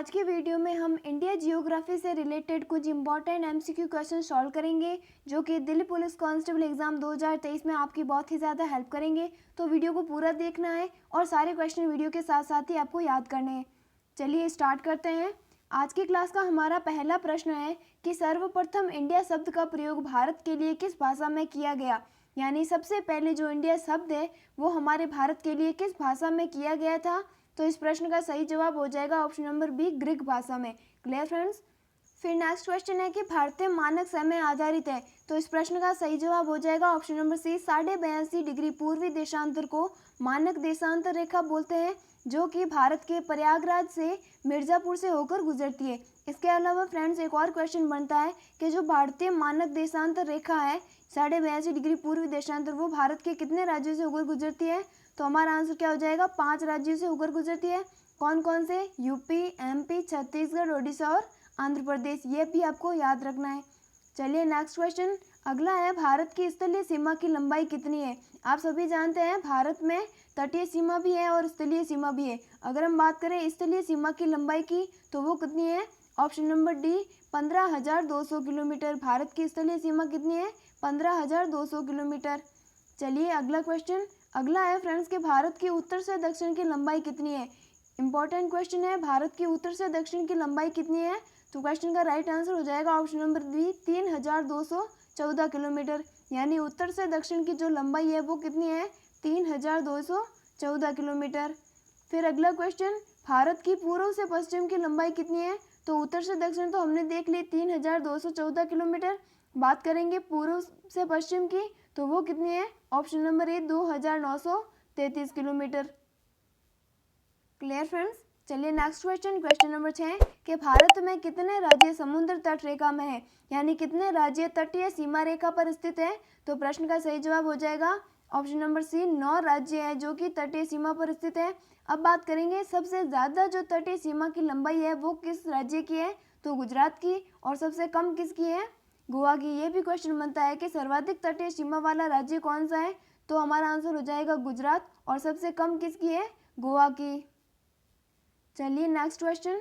आज की वीडियो में हम इंडिया जियोग्राफी से रिलेटेड कुछ इंपॉर्टेंट एमसीक्यू क्वेश्चन सॉल्व करेंगे जो कि दिल्ली पुलिस कांस्टेबल एग्जाम 2023 में आपकी बहुत ही ज़्यादा हेल्प करेंगे। तो वीडियो को पूरा देखना है और सारे क्वेश्चन वीडियो के साथ साथ ही आपको याद करने हैं। चलिए स्टार्ट करते हैं। आज की क्लास का हमारा पहला प्रश्न है कि सर्वप्रथम इंडिया शब्द का प्रयोग भारत के लिए किस भाषा में किया गया। यानी सबसे पहले जो इंडिया शब्द है वो हमारे भारत के लिए किस भाषा में किया गया था। तो इस प्रश्न का सही जवाब हो जाएगा ऑप्शन नंबर बी, ग्रीक भाषा में। Clear friends. फिर नेक्स्ट क्वेश्चन है कि भारतीय मानक समय आधारित है। तो इस प्रश्न का सही जवाब हो जाएगा ऑप्शन नंबर सी, 82.5 डिग्री पूर्वी देशांतर को मानक देशांतर रेखा बोलते हैं, जो कि भारत के प्रयागराज से मिर्जापुर से होकर गुजरती है। इसके अलावा फ्रेंड्स एक और क्वेश्चन बनता है कि जो भारतीय मानक देशांतर रेखा है 82.5 डिग्री पूर्वी देशांतर, वो भारत के कितने राज्यों से होकर गुजरती है। तो हमारा आंसर क्या हो जाएगा, 5 राज्यों से होकर गुजरती है। कौन कौन से, यूपी, एमपी, छत्तीसगढ़, ओडिशा और आंध्र प्रदेश। ये भी आपको याद रखना है। चलिए नेक्स्ट क्वेश्चन अगला है, भारत की स्थलीय सीमा की लंबाई कितनी है। आप सभी जानते हैं भारत में तटीय सीमा भी है और स्थलीय सीमा भी है। अगर हम बात करें स्थलीय सीमा की लंबाई की तो वो कितनी है, option number D, 15,200 kilometre. Bharat की स्थलीय सीमा कितनी है, 15,200 किलोमीटर। चलिए अगला क्वेश्चन अगला है फ्रेंड्स कि भारत की उत्तर से दक्षिण की लंबाई कितनी है। इंपॉर्टेंट क्वेश्चन है, भारत की उत्तर से दक्षिण की लंबाई कितनी है। तो क्वेश्चन का राइट आंसर हो जाएगा ऑप्शन नंबर बी, 3,214 किलोमीटर। यानी उत्तर से दक्षिण की जो लंबाई है वो कितनी है, 3,214 किलोमीटर। फिर अगला क्वेश्चन, भारत की पूर्व से पश्चिम की लंबाई कितनी है। तो उत्तर से दक्षिण तो हमने देख ली 3,214 किलोमीटर। बात करेंगे पूर्व से पश्चिम की तो वो कितनी है, option number A, 2,933 kilometre. Clear friends. चलिए नेक्स्ट क्वेश्चन क्वेश्चन नंबर 6 कि भारत में कितने राज्य समुद्र तट रेखा में है। यानी कितने राज्य तटीय सीमा रेखा पर स्थित है। तो प्रश्न का सही जवाब हो जाएगा ऑप्शन नंबर सी, 9 राज्य है जो कि तटीय सीमा पर स्थित है। अब बात करेंगे सबसे ज़्यादा जो तटीय सीमा की लंबाई है वो किस राज्य की है। तो गुजरात की। और सबसे कम किसकी है, गोवा की। ये भी क्वेश्चन बनता है कि सर्वाधिक तटीय सीमा वाला राज्य कौन सा है। तो हमारा आंसर हो जाएगा गुजरात। और सबसे कम किसकी है, गोवा की। चलिए नेक्स्ट क्वेश्चन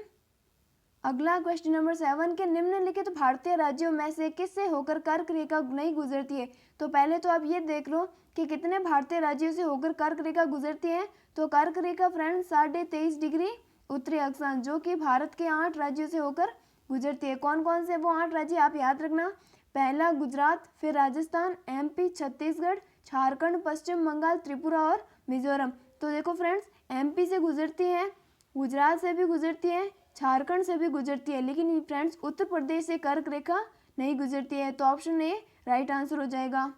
अगला क्वेश्चन नंबर 7 के निम्नलिखित भारतीय राज्यों में से किससे होकर कर्क रेखा नहीं गुजरती है। तो पहले तो आप ये देख लो कि कितने भारतीय राज्यों से होकर कर्क रेखा गुजरती है। तो कर्क रेखा फ्रेंड्स 23.5 डिग्री उत्तरी अक्षांश, जो कि भारत के 8 राज्यों से होकर गुजरती है। कौन कौन से वो 8 राज्य आप याद रखना, पहला गुजरात, फिर राजस्थान, एमपी, छत्तीसगढ़, झारखंड, पश्चिम बंगाल, त्रिपुरा और मिजोरम। तो देखो फ्रेंड्स एमपी से गुजरती है, गुजरात से भी गुजरती है, झारखंड से भी गुजरती है, लेकिन फ्रेंड्स उत्तर प्रदेश से कर्क रेखा नहीं गुजरती है। तो ऑप्शन ए राइट आंसर हो जाएगा।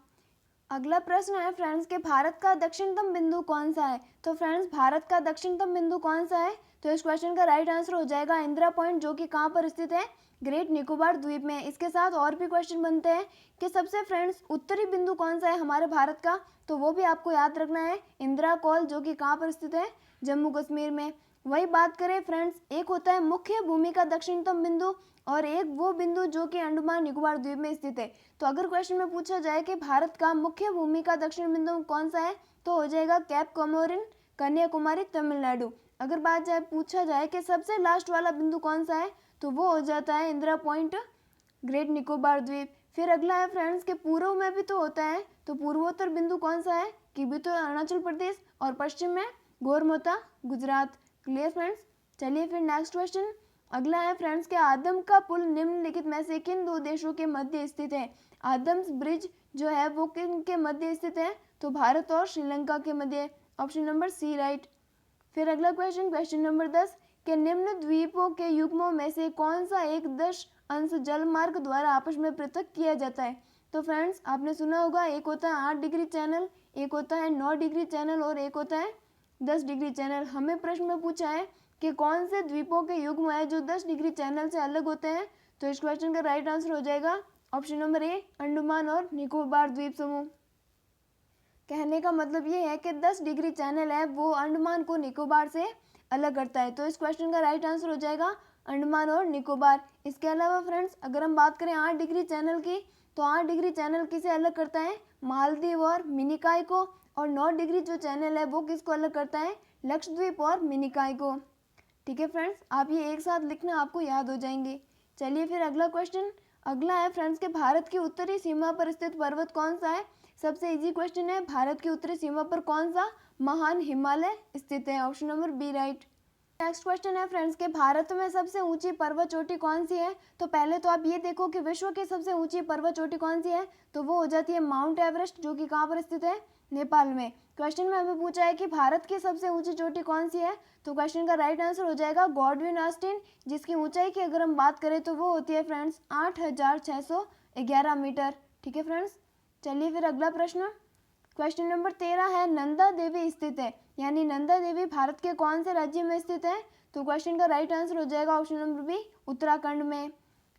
अगला प्रश्न है फ्रेंड्स कि भारत का दक्षिणतम बिंदु कौन सा है। तो फ्रेंड्स भारत का दक्षिणतम बिंदु कौन सा है। तो इस क्वेश्चन का राइट आंसर हो जाएगा इंदिरा पॉइंट, जो कि कहाँ पर स्थित है, ग्रेट निकोबार द्वीप में। इसके साथ और भी क्वेश्चन बनते हैं कि सबसे फ्रेंड्स उत्तरी बिंदु कौन सा है हमारे भारत का। तो वो भी आपको याद रखना है, इंदिरा कॉल, जो कि कहाँ पर स्थित है, जम्मू कश्मीर में। वही बात करें फ्रेंड्स, एक होता है मुख्य भूमि का दक्षिणतम बिंदु और एक वो बिंदु जो कि अंडमान निकोबार द्वीप में स्थित है। तो अगर क्वेश्चन में पूछा जाए कि भारत का मुख्य भूमि का दक्षिण बिंदु कौन सा है तो हो जाएगा कैप कॉमोरिन, कन्याकुमारी, तमिलनाडु। अगर बात जाए पूछा जाए कि सबसे लास्ट वाला बिंदु कौन सा है तो वो हो जाता है इंदिरा पॉइंट, ग्रेट निकोबार द्वीप। फिर अगला है फ्रेंड्स के पूर्व में भी तो होता है, तो पूर्वोत्तर बिंदु कौन सा है, किबितो अरुणाचल प्रदेश और पश्चिम में गोरमोता गुजरात। Clear friends. चलिए फिर नेक्स्ट क्वेश्चन अगला है फ्रेंड्स के आदम का पुल निम्नलिखित में से किन दो देशों के मध्य स्थित है। आदम्स ब्रिज जो है वो किन के मध्य स्थित है। तो भारत और श्रीलंका के मध्य, ऑप्शन नंबर सी राइट। फिर अगला क्वेश्चन क्वेश्चन नंबर 10 के निम्न द्वीपों के युग्मों में से कौन सा एक 10 अंश जल मार्ग द्वारा आपस में पृथक किया जाता है। तो फ्रेंड्स आपने सुना होगा, एक होता है 8 डिग्री चैनल, एक होता है 9 डिग्री चैनल और एक होता है 10 डिग्री चैनल। हमें प्रश्न में पूछा है कि कौन से द्वीपों के युग्म है जो 10 डिग्री चैनल से अलग होते हैं। तो इस क्वेश्चन का राइट आंसर हो जाएगा ऑप्शन नंबर ए, अंडमान और निकोबार द्वीप समूह। कहने का मतलब ये है कि 10 डिग्री चैनल है वो अंडमान को निकोबार से अलग करता है। तो इस क्वेश्चन का राइट आंसर हो जाएगा अंडमान और निकोबार। इसके अलावा फ्रेंड्स अगर हम बात करें 8 डिग्री चैनल की तो 8 डिग्री चैनल किसे अलग करता है, मालदीव और मिनिकॉय को। और 9 डिग्री जो चैनल है वो किसको अलग करता है, लक्षद्वीप और मिनिकॉय को। ठीक है फ्रेंड्स, आप ये एक साथ लिखना, आपको याद हो जाएंगे। चलिए फिर अगला क्वेश्चन, अगला है फ्रेंड्स कि भारत की उत्तरी सीमा पर स्थित पर्वत कौन सा है। सबसे इजी क्वेश्चन है, भारत की उत्तरी सीमा पर कौन सा महान हिमालय स्थित है। Option number B right. Next question है फ्रेंड्स के भारत में सबसे ऊंची पर्वत चोटी कौन सी है। तो पहले तो आप ये देखो कि विश्व की सबसे ऊंची पर्वत चोटी कौन सी है, तो वो हो जाती है माउंट एवरेस्ट, जो कि कहाँ पर स्थित है, नेपाल में। क्वेश्चन में हमें पूछा है कि भारत की सबसे ऊंची चोटी कौन सी है, तो क्वेश्चन का राइट आंसर हो जाएगा गॉडविन ऑस्टिन, जिसकी ऊंचाई की अगर हम बात करें तो वो होती है फ्रेंड्स 8,611 मीटर। ठीक है फ्रेंड्स, चलिए फिर अगला प्रश्न, क्वेश्चन नंबर 13 है नंदा देवी स्थित है, यानी नंदा देवी भारत के कौन से राज्य में स्थित है। तो क्वेश्चन का राइट आंसर हो जाएगा ऑप्शन नंबर बी उत्तराखंड में।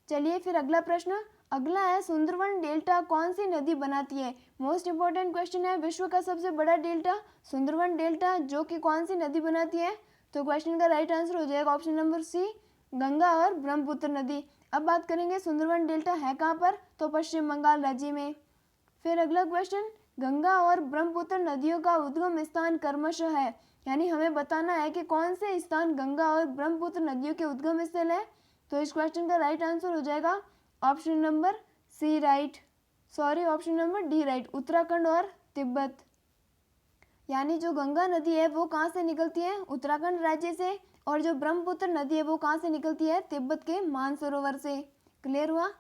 चलिए फिर अगला प्रश्न, अगला है सुंदरवन डेल्टा कौन सी नदी बनाती है। मोस्ट इंपॉर्टेंट क्वेश्चन है, विश्व का सबसे बड़ा डेल्टा सुंदरवन डेल्टा, जो कि कौन सी नदी बनाती है। तो क्वेश्चन का राइट आंसर हो जाएगा ऑप्शन नंबर सी गंगा और ब्रह्मपुत्र नदी। अब बात करेंगे सुंदरवन डेल्टा है कहाँ पर, तो पश्चिम बंगाल राज्य में। फिर अगला क्वेश्चन, गंगा और ब्रह्मपुत्र नदियों का उद्गम स्थान क्रमशः है, यानी हमें बताना है कि कौन से स्थान गंगा और ब्रह्मपुत्र नदियों के उद्गम स्थल है। तो इस क्वेश्चन का राइट आंसर हो जाएगा option number C right, sorry option number D right, Uttarakhand और तिब्बत। यानी जो गंगा नदी है वो कहाँ से निकलती है, उत्तराखंड राज्य से, और जो ब्रह्मपुत्र नदी है वो कहाँ से निकलती है, तिब्बत के मानसरोवर से। क्लियर हुआ।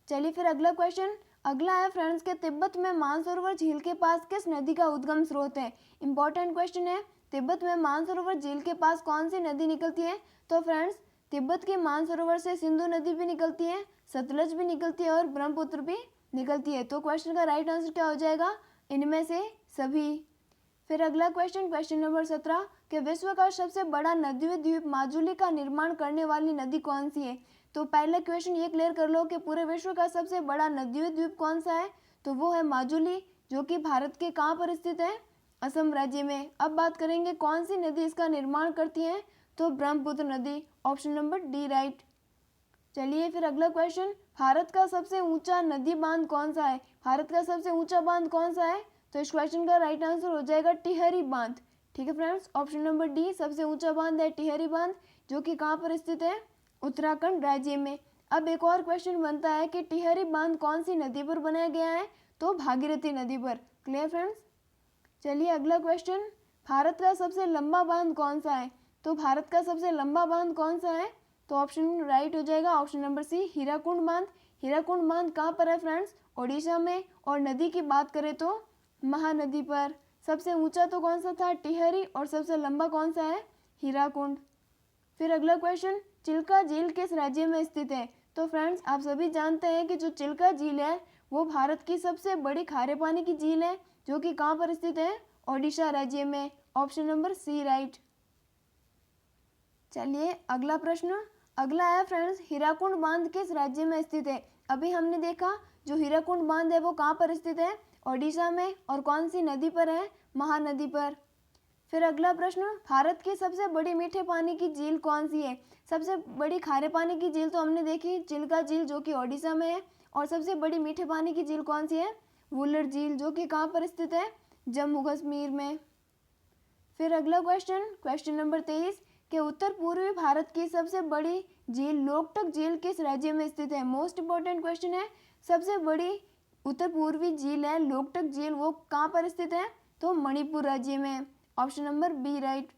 चलिए फिर अगला क्वेश्चन, अगला है फ्रेंड्स के तिब्बत में मानसरोवर झील के पास किस नदी का उद्गम स्रोत है। इंपॉर्टेंट क्वेश्चन है, तिब्बत में मानसरोवर झील के पास कौन सी नदी निकलती है। तो फ्रेंड्स तिब्बत के मानसरोवर से सिंधु नदी भी निकलती है, सतलज भी निकलती है और ब्रह्मपुत्र भी निकलती है। तो क्वेश्चन का राइट आंसर क्या हो जाएगा, इनमें से सभी। फिर अगला क्वेश्चन, क्वेश्चन नंबर 17 कि विश्व का सबसे बड़ा नदी द्वीप माजुली का निर्माण करने वाली नदी कौन सी है। तो पहला क्वेश्चन ये क्लियर कर लो कि पूरे विश्व का सबसे बड़ा नदी द्वीप कौन सा है, तो वो है माजुली, जो कि भारत के कहाँ पर स्थित है, असम राज्य में। अब बात करेंगे कौन सी नदी इसका निर्माण करती है, तो ब्रह्मपुत्र नदी, ऑप्शन नंबर डी राइट। चलिए फिर अगला क्वेश्चन, भारत का सबसे ऊंचा नदी बांध कौन सा है, भारत का सबसे ऊंचा बांध कौन सा है। तो इस क्वेश्चन का राइट आंसर हो जाएगा टिहरी बांध। ठीक है फ्रेंड्स, ऑप्शन नंबर डी सबसे ऊंचा बांध है टिहरी बांध, जो कि कहाँ पर स्थित है, उत्तराखंड राज्य में। अब एक और क्वेश्चन बनता है कि टिहरी बांध कौन सी नदी पर बनाया गया है, तो भागीरथी नदी पर। Clear friends. चलिए अगला क्वेश्चन, भारत का सबसे लंबा बांध कौन सा है। तो भारत का सबसे लंबा बांध कौन सा है, तो ऑप्शन राइट हो जाएगा ऑप्शन नंबर सी हीराकुंड बांध। हीराकुंड बांध कहाँ पर है फ्रेंड्स, ओडिशा में। और नदी की बात करें तो महानदी पर। सबसे ऊंचा तो कौन सा था, टिहरी, और सबसे लंबा कौन सा है, हीराकुंड। फिर अगला क्वेश्चन, चिल्का झील किस राज्य में स्थित है। तो फ्रेंड्स आप सभी जानते हैं कि जो चिल्का झील है वो भारत की सबसे बड़ी खारे पानी की झील है, जो कि कहाँ पर स्थित है, ओडिशा राज्य में। Option number C right. चलिए अगला प्रश्न, अगला है फ्रेंड्स हीराकुंड बांध किस राज्य में स्थित है। अभी हमने देखा जो हीराकुंड बांध है वो कहाँ पर स्थित है, ओडिशा में, और कौन सी नदी पर है, महानदी पर। फिर अगला प्रश्न, भारत की सबसे बड़ी मीठे पानी की झील कौन सी है। सबसे बड़ी खारे पानी की झील तो हमने देखी चिल्का झील, जो कि ओडिशा में है, और सबसे बड़ी मीठे पानी की झील कौन सी है, वुलर झील, जो कि कहाँ पर स्थित है, जम्मू कश्मीर में। फिर अगला क्वेश्चन, क्वेश्चन नंबर 23 कि उत्तर पूर्वी भारत की सबसे बड़ी झील लोकटक झील किस राज्य में स्थित है। मोस्ट इंपॉर्टेंट क्वेश्चन है, सबसे बड़ी उत्तर पूर्वी झील है लोकटक झील, वो कहाँ पर स्थित है, तो मणिपुर राज्य में। Option number B right.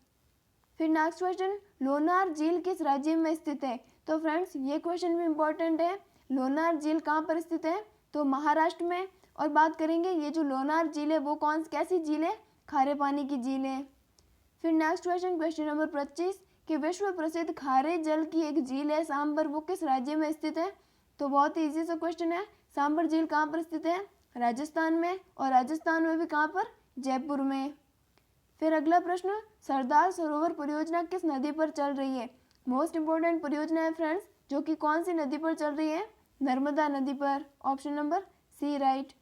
फिर नेक्स्ट क्वेश्चन, लोनार झील किस राज्य में स्थित है। तो फ्रेंड्स ये क्वेश्चन भी इंपॉर्टेंट है, लोनार झील कहाँ पर स्थित है, तो महाराष्ट्र में। और बात करेंगे ये जो लोनार झील है वो कैसी झील है, खारे पानी की झील है। फिर नेक्स्ट क्वेश्चन, क्वेश्चन नंबर 25 कि विश्व प्रसिद्ध खारे जल की एक झील है सांबर, वो किस राज्य में स्थित है। तो बहुत ही इजी सा क्वेश्चन है, सांबर झील कहाँ पर स्थित है, राजस्थान में, और राजस्थान में भी कहाँ पर, जयपुर में। फिर अगला प्रश्न, सरदार सरोवर परियोजना किस नदी पर चल रही है। मोस्ट इंपॉर्टेंट परियोजना है फ्रेंड्स, जो कि कौन सी नदी पर चल रही है, नर्मदा नदी पर। Option number C right.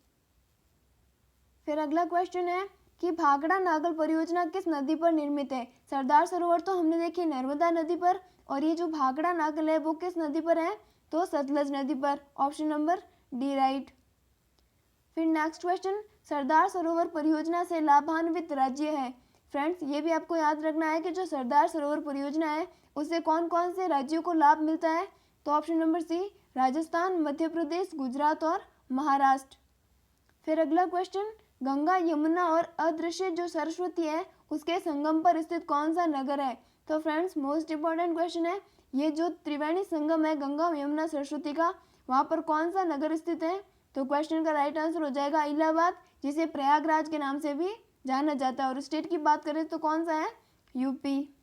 फिर अगला क्वेश्चन है कि भाखड़ा नागल परियोजना किस नदी पर निर्मित है। सरदार सरोवर तो हमने देखी नर्मदा नदी पर, और ये जो भाखड़ा नागल है वो किस नदी पर है, तो सतलज नदी पर। Option number D right. फिर नेक्स्ट क्वेश्चन, सरदार सरोवर परियोजना से लाभान्वित राज्य है, फ्रेंड्स ये भी आपको याद रखना है कि जो सरदार सरोवर परियोजना है उससे कौन कौन से राज्यों को लाभ मिलता है, तो ऑप्शन नंबर सी राजस्थान, मध्य प्रदेश, गुजरात और महाराष्ट्र। फिर अगला क्वेश्चन, गंगा, यमुना और अदृश्य जो सरस्वती है उसके संगम पर स्थित कौन सा नगर है। तो फ्रेंड्स मोस्ट इंपॉर्टेंट क्वेश्चन है, ये जो त्रिवेणी संगम है गंगा, यमुना, सरस्वती का, वहाँ पर कौन सा नगर स्थित है। तो क्वेश्चन का राइट आंसर हो जाएगा इलाहाबाद, जिसे प्रयागराज के नाम से भी जाना जाता है। और स्टेट की बात करें तो कौन सा है, यूपी।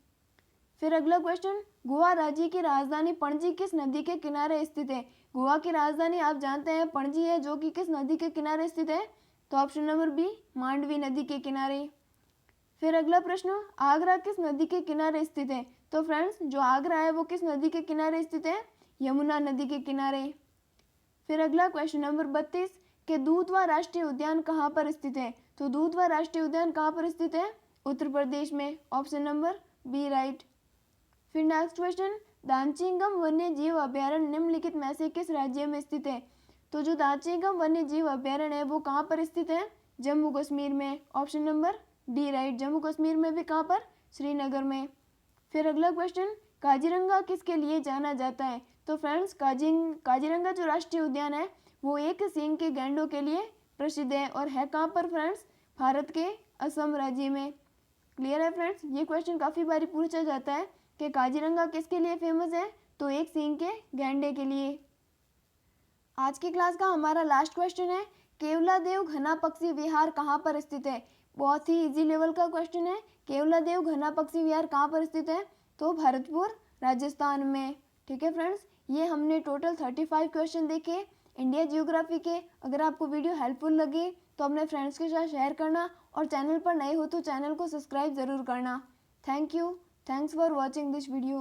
फिर अगला क्वेश्चन, गोवा राज्य की राजधानी पणजी किस नदी के किनारे स्थित है। गोवा की राजधानी आप जानते हैं पणजी है, जो कि किस नदी के किनारे स्थित है। तो ऑप्शन नंबर बी मांडवी नदी के किनारे। फिर अगला प्रश्न, आगरा किस नदी के किनारे स्थित है। तो फ्रेंड्स जो आगरा है वो किस नदी के किनारे स्थित है, यमुना नदी के किनारे। फिर अगला क्वेश्चन नंबर 32 के दूधवा राष्ट्रीय उद्यान कहाँ पर स्थित है। तो दूधवा राष्ट्रीय उद्यान कहाँ पर स्थित है, उत्तर प्रदेश में, ऑप्शन नंबर बी राइट। फिर नेक्स्ट क्वेश्चन, दांचीगम वन्य जीव अभ्यारण्य निम्नलिखित में से किस राज्य में स्थित है। तो जो दांचीगम वन्य जीव अभ्यारण्य है वो कहाँ पर स्थित है, जम्मू कश्मीर में, option number D right. Jammu Kashmir में भी कहाँ पर, श्रीनगर में। फिर अगला क्वेश्चन, काजीरंगा किसके लिए जाना जाता है। तो फ्रेंड्स काजीरंगा जो राष्ट्रीय उद्यान है वो एक सींग के गैंडों के लिए प्रसिद्ध है और है कहाँ पर फ्रेंड्स, भारत के असम राज्य में। क्लियर है फ्रेंड्स, ये क्वेश्चन काफ़ी बारी पूछा जाता है कि काजीरंगा किसके लिए फेमस है, तो एक सींग के गैंडे के लिए। आज की क्लास का हमारा लास्ट क्वेश्चन है, केवलादेव घना पक्षी विहार कहाँ पर स्थित है। बहुत ही इजी लेवल का क्वेश्चन है, केवलादेव घना पक्षी विहार कहाँ पर स्थित है, तो भरतपुर राजस्थान में। ठीक है फ्रेंड्स, ये हमने टोटल 35 क्वेश्चन देखे इंडिया जियोग्राफी के। अगर आपको वीडियो हेल्पफुल लगे तो अपने फ्रेंड्स के साथ शेयर करना और चैनल पर नए हो तो चैनल को सब्सक्राइब ज़रूर करना। Thank you, thanks for watching this video.